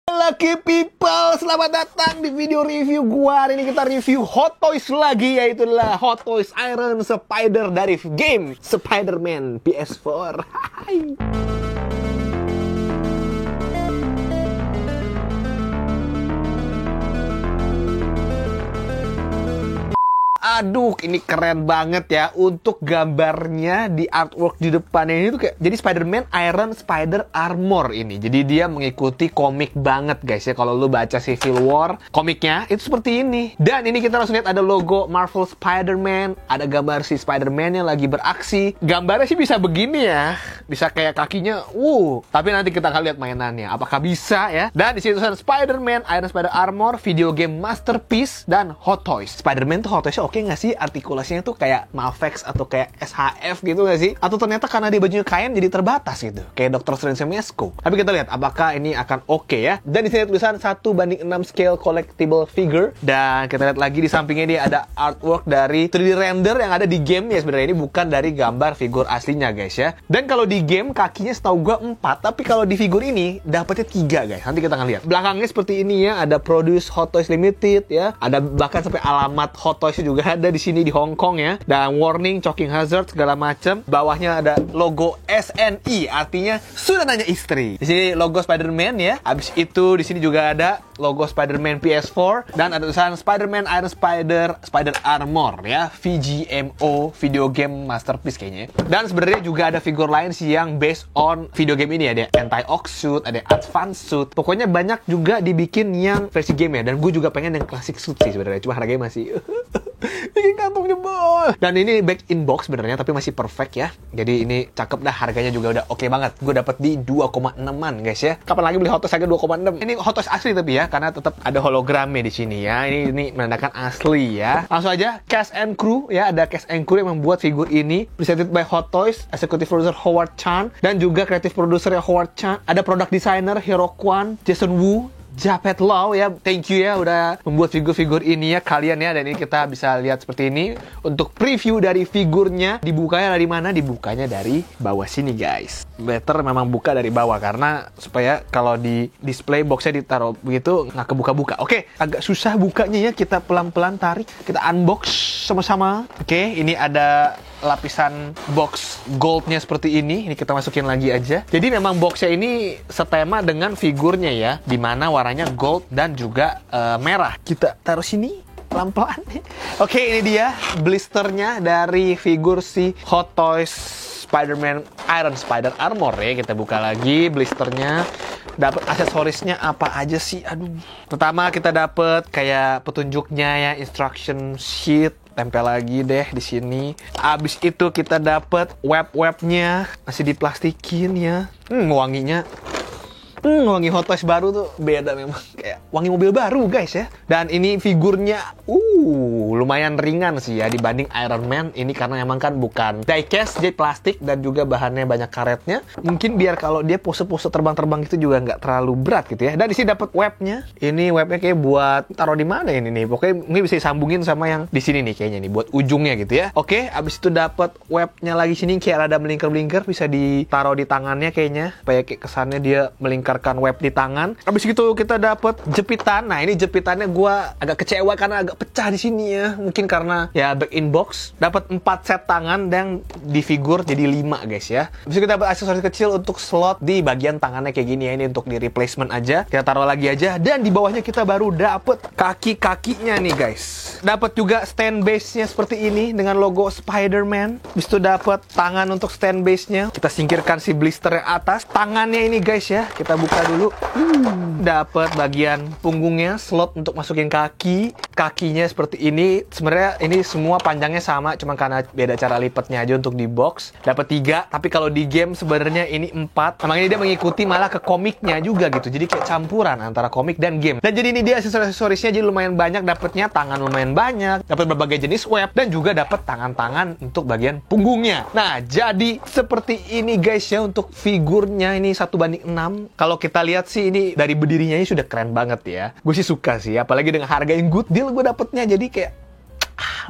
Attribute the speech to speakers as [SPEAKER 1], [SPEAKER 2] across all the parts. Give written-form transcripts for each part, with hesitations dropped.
[SPEAKER 1] Lucky people, selamat datang di video review gua. Hari ini kita review Hot Toys lagi, yaitu adalah Hot Toys Iron Spider dari game Spider-Man PS4. Aduh, ini keren banget ya. Untuk gambarnya di artwork di depannya ini tuh kayak jadi Spider-Man Iron Spider Armor ini. Jadi dia mengikuti komik banget guys ya. Kalau lu baca Civil War, komiknya itu seperti ini. Dan ini kita langsung lihat ada logo Marvel Spider-Man, ada gambar si Spider-Man yang lagi beraksi. Gambarnya sih bisa begini ya. Bisa kayak kakinya, tapi nanti kita akan lihat mainannya. Apakah bisa ya? Dan di situ ada Spider-Man Iron Spider Armor, video game masterpiece, dan Hot Toys. Spider-Man tuh Hot Toys oke nggak sih? Artikulasinya tuh kayak Mafex atau kayak SHF gitu nggak sih? Atau ternyata karena dia bajunya kain jadi terbatas gitu, kayak Dr. Strange Mesco. Tapi kita lihat apakah ini akan oke ya. Dan di sini tulisan 1:6 scale collectible figure. Dan kita lihat lagi di sampingnya dia ada artwork dari 3D render yang ada di game ya. Sebenarnya ini bukan dari gambar figur aslinya guys ya. Dan kalau di game kakinya setahu gua 4, tapi kalau di figur ini dapetnya 3 guys. Nanti kita akan lihat. Belakangnya seperti ini ya, ada Produce Hot Toys Limited ya. Ada bahkan sampai alamat Hot Toys juga ada di sini di Hong Kong ya. Dan warning, choking hazard segala macam. Bawahnya ada logo SNI, artinya sudah nanya istri. Di sini logo Spider-Man ya. Habis itu di sini juga ada logo Spider-Man PS4 dan ada tulisan Spider-Man Iron Spider Armor ya. VGMO, video game masterpiece kayaknya. Dan sebenarnya juga ada figur lain sih yang based on video game ini. Ada anti-ox suit, ada advance suit. Pokoknya banyak juga dibikin yang versi game ya. Dan gue juga pengen yang classic suit sih sebenarnya. Cuma harganya masih bikin kantong jebol. Dan ini back in box sebenarnya, tapi masih perfect ya. Jadi ini cakep dah, harganya juga udah oke banget. Gue dapat di 2,6an guys ya. Kapan lagi beli Hot Toys harga 2,6? Ini Hot Toys asli tapi ya, karena tetap ada hologramnya di sini ya. Ini menandakan asli ya. Langsung aja cast and crew ya, ada cast and crew yang membuat figur ini. Presented by Hot Toys, executive producer Howard Chan dan juga creative producer Howard Chan. Ada product designer Hero Kwan, Jason Wu, Japet Lau ya, thank you ya udah membuat figur-figur ini ya kalian ya. Dan ini kita bisa lihat seperti ini. Untuk preview dari figurnya, dibukanya dari mana? Dibukanya dari bawah sini guys. Better memang buka dari bawah karena supaya kalau di display boxnya ditaruh begitu nggak kebuka-buka. Oke, agak susah bukanya ya, kita pelan-pelan tarik, kita unbox sama-sama. Oke, ini ada lapisan box goldnya seperti ini. Ini kita masukin lagi aja. Jadi memang boxnya ini setema dengan figurnya ya, dimana warnanya gold dan juga merah. Kita taruh sini pelan-pelan. Oke, ini dia blisternya dari figur si Hot Toys Spider-Man Iron Spider Armor ya. Kita buka lagi blisternya. Dapat aksesorisnya apa aja sih? Aduh. Pertama kita dapat kayak petunjuknya ya, instruction sheet. Tempel lagi deh di sini. Abis itu kita dapat web-webnya, masih diplastikin ya. Wanginya. Wangi Hot Toys baru tuh beda memang. Kayak wangi mobil baru guys ya. Dan ini figurnya lumayan ringan sih ya dibanding Iron Man. Ini karena memang kan bukan diecast, jadi plastik dan juga bahannya banyak karetnya. Mungkin biar kalau dia pose-pose terbang-terbang itu juga nggak terlalu berat gitu ya. Dan di sini dapat webnya. Ini webnya kayak buat taruh di mana ini nih. Pokoknya ini bisa disambungin sama yang di sini nih kayaknya nih buat ujungnya gitu ya. Oke, abis itu dapat webnya lagi sini kayak ada melingkar-melingkar, bisa ditaruh di tangannya kayaknya. Supaya kayak kesannya dia melingkarkan web di tangan. Abis itu kita dapat jepitan. Nah, ini jepitannya gua agak kecewa karena agak pecah di sini ya. Mungkin karena ya back in box. Dapat 4 set tangan dan di figur jadi 5 guys ya. Abis itu kita dapat aksesoris kecil untuk slot di bagian tangannya kayak gini ya. Ini untuk di replacement aja. Kita taruh lagi aja. Dan di bawahnya kita baru dapat kaki-kakinya nih guys. Dapat juga stand base-nya seperti ini dengan logo Spider-Man. Abis itu dapat tangan untuk stand base-nya. Kita singkirkan si blister yang atas. Tangannya ini guys ya. Kita buka dulu. Dapat bagian punggungnya, slot untuk masukin kaki. Kakinya seperti ini. Sebenarnya ini semua panjangnya sama, cuma karena beda cara lipatnya aja untuk di box. Dapat 3, tapi kalau di game sebenarnya ini 4. Emang ini dia mengikuti malah ke komiknya juga gitu. Jadi kayak campuran antara komik dan game. Dan jadi ini dia aksesorisnya, jadi lumayan banyak dapatnya. Tangan lumayan banyak, dapat berbagai jenis web dan juga dapat tangan-tangan untuk bagian punggungnya. Nah, jadi seperti ini guys ya untuk figurnya. Ini 1:6. Kalau kita lihat sih ini dari berdirinya ini sudah keren banget ya. Gue sih suka sih, apalagi dengan harga yang good deal gue dapetnya. Jadi kayak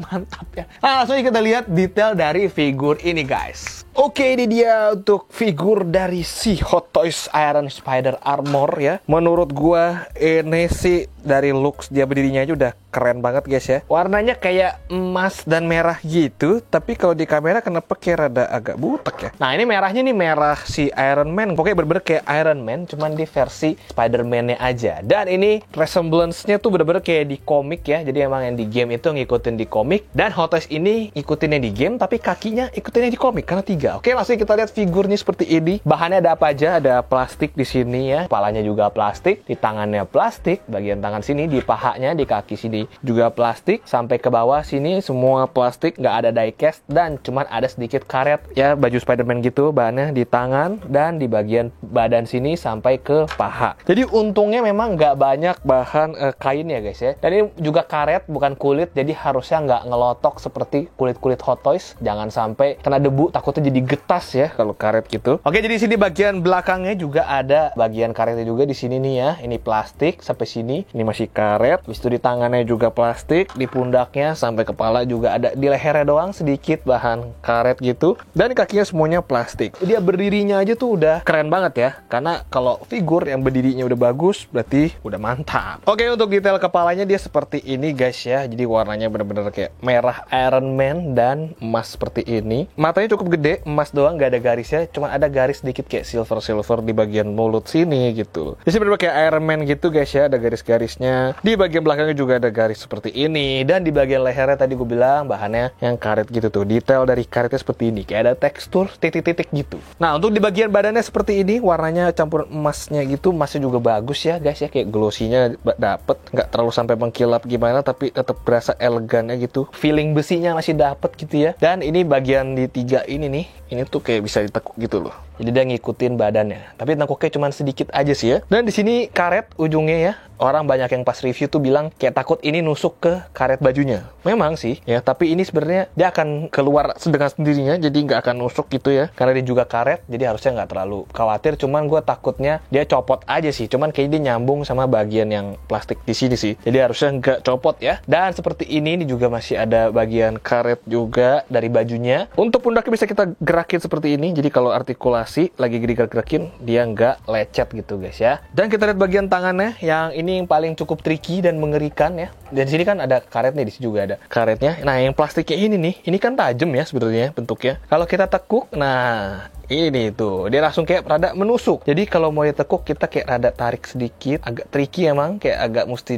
[SPEAKER 1] mantap ya. Nah, langsung kita lihat detail dari figur ini guys. Oke, ini dia untuk figur dari si Hot Toys Iron Spider Armor ya. Menurut gua ini sih dari looks dia berdirinya aja udah keren banget guys ya. Warnanya kayak emas dan merah gitu, tapi kalau di kamera kenapa kayak rada agak butek ya. Nah, ini merahnya nih merah si Iron Man. Pokoknya bener-bener kayak Iron Man, cuman di versi Spider-Man-nya aja. Dan ini resemblance-nya tuh bener-bener kayak di komik ya. Jadi emang yang di game itu ngikutin di komik. Dan Hot Toys ini ikutin yang di game, tapi kakinya ikutin yang di komik karena 3. Oke, langsung kita lihat figurnya seperti ini. Bahannya ada apa aja? Ada plastik di sini ya. Kepalanya juga plastik, di tangannya plastik, bagian tangan sini, di pahanya, di kaki sini juga plastik, sampai ke bawah sini semua plastik, nggak ada diecast dan cuman ada sedikit karet ya, baju Spider-Man gitu bahannya di tangan dan di bagian badan sini sampai ke paha. Jadi untungnya memang nggak banyak bahan kain ya guys ya. Dan ini juga karet bukan kulit, jadi harusnya nggak ngelotok seperti kulit-kulit Hot Toys. Jangan sampai kena debu, takutnya jadi getas ya kalau karet gitu. Oke, jadi sini bagian belakangnya juga ada bagian karetnya juga di sini nih ya. Ini plastik sampai sini, ini masih karet. Habis itu di tangannya juga plastik, di pundaknya sampai kepala juga ada, di lehernya doang sedikit bahan karet gitu. Dan kakinya semuanya plastik. Dia berdirinya aja tuh udah keren banget ya. Karena kalau figur yang berdirinya udah bagus, berarti udah mantap. Oke, untuk detail kepalanya dia seperti ini guys ya. Jadi warnanya bener-bener kayak merah Iron Man dan emas seperti ini. Matanya cukup gede, emas doang, nggak ada garisnya, cuma ada garis sedikit kayak silver di bagian mulut sini gitu. Jadi bener-bener kayak Iron Man gitu guys ya, ada garis-garisnya. Di bagian belakangnya juga ada garis seperti ini, dan di bagian lehernya tadi gue bilang bahannya yang karet gitu tuh. Detail dari karetnya seperti ini, kayak ada tekstur titik-titik gitu. Nah, untuk di bagian badannya seperti ini, warnanya campuran emasnya gitu, emasnya juga bagus ya guys ya, kayak glossy-nya dapet, nggak terlalu sampai mengkilap gimana, tapi tetap berasa elegannya gitu. Feeling besinya masih dapet gitu ya. Dan ini bagian di 3 ini nih, ini tuh kayak bisa ditekuk gitu loh. Jadi dia ngikutin badannya. Tapi tekuknya cuma sedikit aja sih ya. Dan di sini karet ujungnya ya. Orang banyak yang pas review tuh bilang kayak takut ini nusuk ke karet bajunya. Memang sih ya, tapi ini sebenarnya dia akan keluar dengan sendirinya, jadi nggak akan nusuk gitu ya. Karena dia juga karet, jadi harusnya nggak terlalu khawatir. Cuman gue takutnya dia copot aja sih. Cuman kayaknya dia nyambung sama bagian yang plastik di sini sih. Jadi harusnya nggak copot ya. Dan seperti ini juga masih ada bagian karet juga dari bajunya. Untuk pundaknya bisa kita gerakin seperti ini. Jadi kalau artikulasi lagi digerak-gerakin, dia nggak lecet gitu guys ya. Dan kita lihat bagian tangannya yang ini yang paling cukup tricky dan mengerikan ya. Dan di sini kan ada karetnya, di sini juga ada karetnya. Nah, yang plastiknya ini nih, ini kan tajam ya sebenarnya bentuknya. Kalau kita tekuk, nah ini tuh, dia langsung kayak rada menusuk. Jadi kalau mau ditekuk, kita kayak rada tarik sedikit. Agak tricky emang, kayak agak mesti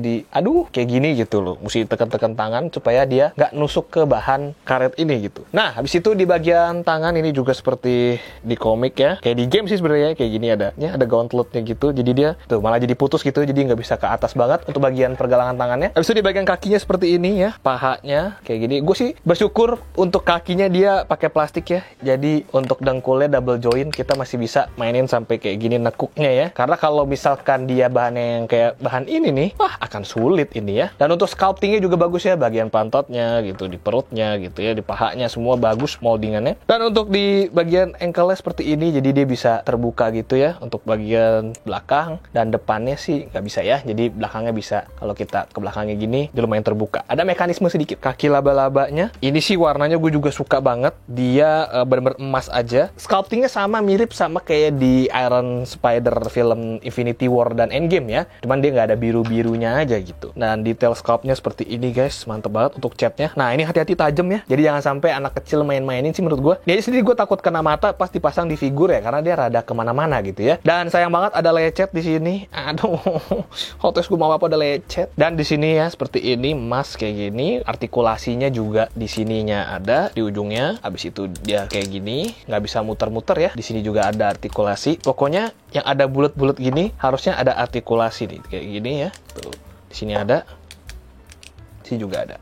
[SPEAKER 1] kayak gini gitu loh. Mesti tekan-tekan tangan supaya dia nggak nusuk ke bahan karet ini gitu. Nah, habis itu di bagian tangan ini juga seperti di komik ya. Kayak di game sih sebenarnya, kayak gini ada gauntletnya gitu. Jadi dia tuh malah jadi putus gitu, jadi nggak bisa ke atas banget untuk bagian pergelangan tangannya. Habis itu di bagian kakinya seperti ini ya, pahanya kayak gini. Gue sih bersyukur untuk kakinya dia pakai plastik ya. Jadi untuk dengkulnya double joint, kita masih bisa mainin sampai kayak gini nekuknya ya. Karena kalau misalkan dia bahannya yang kayak bahan ini nih, wah akan sulit ini ya. Dan untuk sculptingnya juga bagus ya, bagian pantotnya gitu, di perutnya gitu ya, di pahanya semua bagus moldingannya. Dan untuk di bagian ankle-nya seperti ini, jadi dia bisa terbuka gitu ya. Untuk bagian belakang dan depannya sih nggak bisa ya. Jadi belakangnya bisa, kalau kita ke belakangnya gini, dia lumayan terbuka. Ada mekanisme sedikit. Kaki laba-labanya, ini sih warnanya gue juga suka banget. Dia bener-bener emas aja. Sculptingnya sama, mirip sama kayak di Iron Spider film Infinity War dan Endgame ya. Cuman dia nggak ada biru-birunya aja gitu. Dan detail sculptnya seperti ini guys, mantep banget untuk catnya. Nah, ini hati-hati tajam ya. Jadi jangan sampai anak kecil main-mainin sih menurut gue. Dia sendiri gue takut kena mata pas dipasang di figur ya, karena dia rada kemana-mana gitu ya. Dan sayang banget ada lecet di sini. Aduh, Hot Toys gue mau apa ada lecet. Dan di sini ya seperti ini, emas kayak gini. Artikulasinya juga di sininya ada di ujungnya. Habis itu dia kayak gini, nggak bisa muter-muter ya. Di sini juga ada artikulasi. Pokoknya yang ada bulat-bulat gini harusnya ada artikulasi nih, kayak gini ya. Tuh, di sini ada. Di sini juga ada.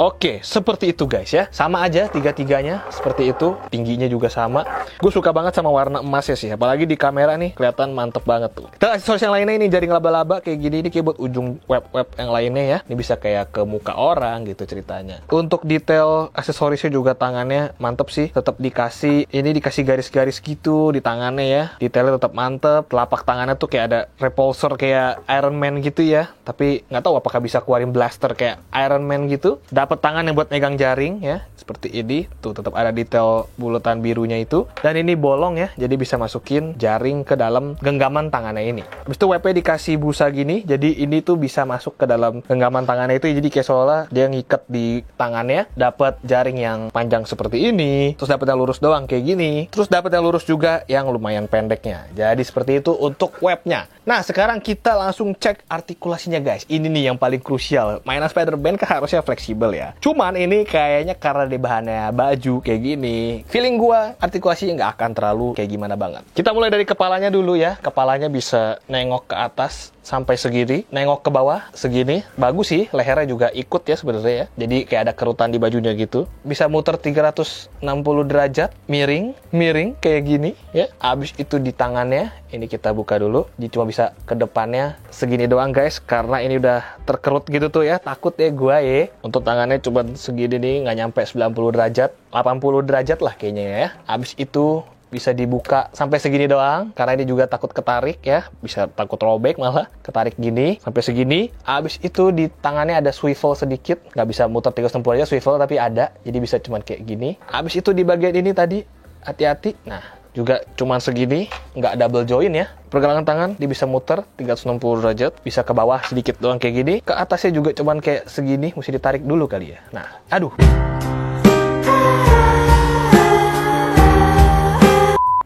[SPEAKER 1] Oke, seperti itu guys ya. Sama aja tiga-tiganya seperti itu. Tingginya juga sama. Gue suka banget sama warna emasnya sih. Apalagi di kamera nih, kelihatan mantep banget tuh. Kita aksesoris yang lainnya ini, jaring laba-laba kayak gini. Ini kayak buat ujung web-web yang lainnya ya. Ini bisa kayak ke muka orang gitu ceritanya. Untuk detail aksesorisnya juga tangannya mantep sih. Tetap dikasih, ini dikasih garis-garis gitu di tangannya ya. Detailnya tetap mantep. Telapak tangannya tuh kayak ada repulsor kayak Iron Man gitu ya. Tapi nggak tahu apakah bisa keluarin blaster kayak Iron Man gitu. Dapat Dapat tangan yang buat megang jaring ya, seperti ini. Tuh tetap ada detail bulatan birunya itu. Dan ini bolong ya, jadi bisa masukin jaring ke dalam genggaman tangannya ini. Habis itu WP dikasih busa gini, jadi ini tuh bisa masuk ke dalam genggaman tangannya itu. Jadi kayak seolah dia ngikat di tangannya. Dapat jaring yang panjang seperti ini, terus dapat yang lurus doang kayak gini. Terus dapat yang lurus juga yang lumayan pendeknya. Jadi seperti itu untuk webnya. Nah, sekarang kita langsung cek artikulasinya guys. Ini nih yang paling krusial. Mainan Spider-Man kan harusnya fleksibel ya. Cuman ini kayaknya karena di bahannya baju kayak gini, feeling gua artikulasinya nggak akan terlalu kayak gimana banget. Kita mulai dari kepalanya dulu ya. Kepalanya bisa nengok ke atas sampai segini, nengok ke bawah segini. Bagus sih, lehernya juga ikut ya sebenarnya ya. Jadi kayak ada kerutan di bajunya gitu. Bisa muter 360 derajat, miring kayak gini ya. Abis itu di tangannya, ini kita buka dulu. Dia cuma bisa ke depannya segini doang guys, karena ini udah terkerut gitu tuh ya. Takut ya gua ya. Untuk tangannya cuma segini nih, nggak nyampe 90 derajat, 80 derajat lah kayaknya ya. Abis itu bisa dibuka sampai segini doang, karena ini juga takut ketarik ya, bisa takut robek malah, ketarik gini sampai segini. Abis itu di tangannya ada swivel sedikit, nggak bisa muter 360 aja swivel, tapi ada, jadi bisa cuman kayak gini. Abis itu di bagian ini tadi, hati-hati, nah juga cuman segini, nggak double join ya. Pergelangan tangan dia bisa muter 360 derajat, bisa ke bawah sedikit doang kayak gini. Ke atasnya juga cuman kayak segini, mesti ditarik dulu kali ya. Nah, aduh.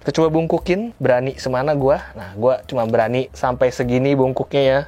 [SPEAKER 1] Kita coba bungkukin, berani semana gua. Nah, gua cuma berani sampai segini bungkuknya ya.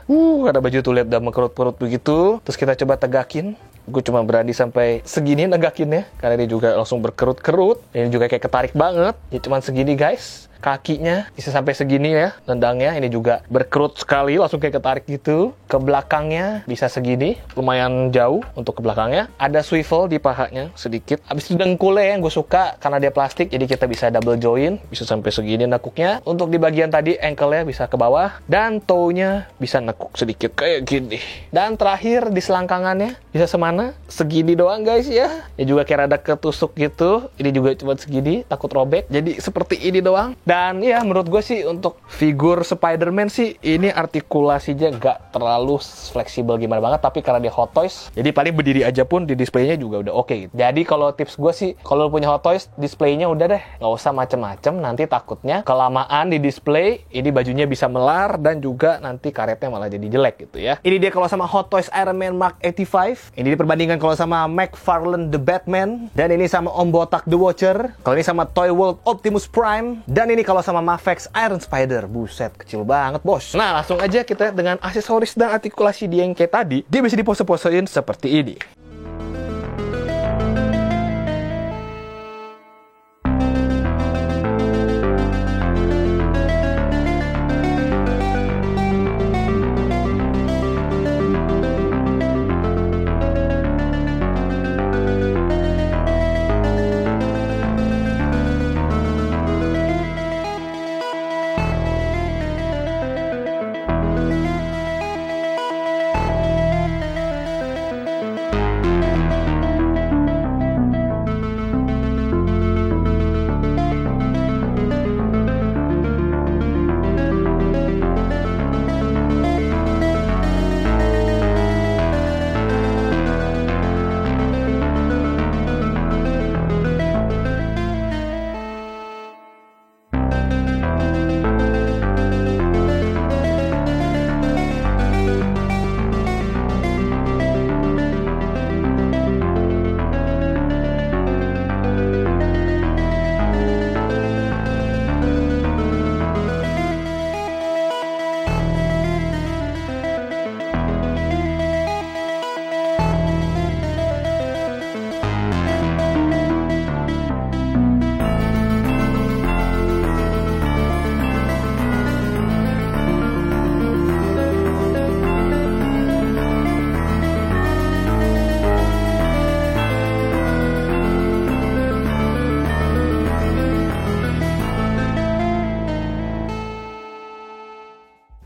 [SPEAKER 1] Ada baju tuh lihat udah mengkerut-kerut begitu. Terus kita coba tegakin. Gue cuma berani sampai segini negakinnya, karena dia juga langsung berkerut-kerut. Ini juga kayak ketarik banget. Ya cuman segini guys. Kakinya bisa sampai segini ya, tendangnya ini juga berkerut sekali, langsung kayak ketarik gitu. Ke belakangnya bisa segini, lumayan jauh untuk ke belakangnya. Ada swivel di pahanya sedikit. Habis itu dengkulnya yang gue suka karena dia plastik, jadi kita bisa double join, bisa sampai segini nekuknya. Untuk di bagian tadi ankle-nya bisa ke bawah, dan toe-nya bisa nekuk sedikit kayak gini. Dan terakhir di selangkangannya bisa semana, segini doang guys ya. Ini juga kayak rada ketusuk gitu. Ini juga cuma segini, takut robek. Jadi seperti ini doang. Dan ya menurut gue sih untuk figur Spider-Man sih ini artikulasinya nggak terlalu fleksibel gimana banget, tapi karena dia Hot Toys jadi paling berdiri aja pun di displaynya juga udah oke gitu. Jadi kalau tips gue sih kalau punya Hot Toys displaynya udah deh, nggak usah macem-macem, nanti takutnya kelamaan di display ini bajunya bisa melar dan juga nanti karetnya malah jadi jelek gitu ya. Ini dia kalau sama Hot Toys Iron Man Mark 85, ini diperbandingkan kalau sama McFarlane The Batman, dan ini sama Om Botak The Watcher, kalau ini sama Toy World Optimus Prime, dan ini kalau sama Mafex Iron Spider. Buset, kecil banget bos. Nah, langsung aja kita dengan aksesoris dan artikulasi dia yang kayak tadi, dia bisa dipose-posein seperti ini.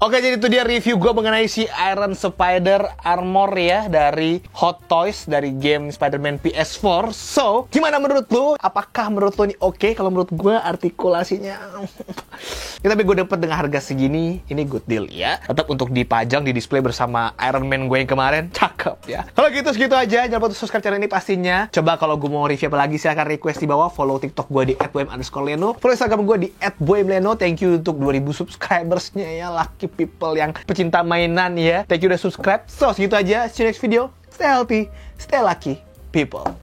[SPEAKER 1] Oke, jadi itu dia review gue mengenai si Iron Spider Armor ya dari Hot Toys dari game Spider-Man PS4. So, gimana menurut lu? Apakah menurut lu ini oke? Kalau menurut gue artikulasinya ya, tapi gue dapet dengan harga segini, ini good deal ya. Tetap untuk dipajang di display bersama Iron Man gue yang kemarin, cakep. cakep ya. Kalau gitu segitu aja. Jangan lupa untuk subscribe channel ini pastinya. Coba kalau gue mau review apa lagi, silahkan request di bawah. Follow TikTok gue di @boem_leno. Follow Instagram gue di @boemleno. Thank you untuk 2000 subscribersnya ya, lucky people yang pecinta mainan ya. Thank you udah subscribe. So segitu aja. See you next video. Stay healthy, stay lucky people.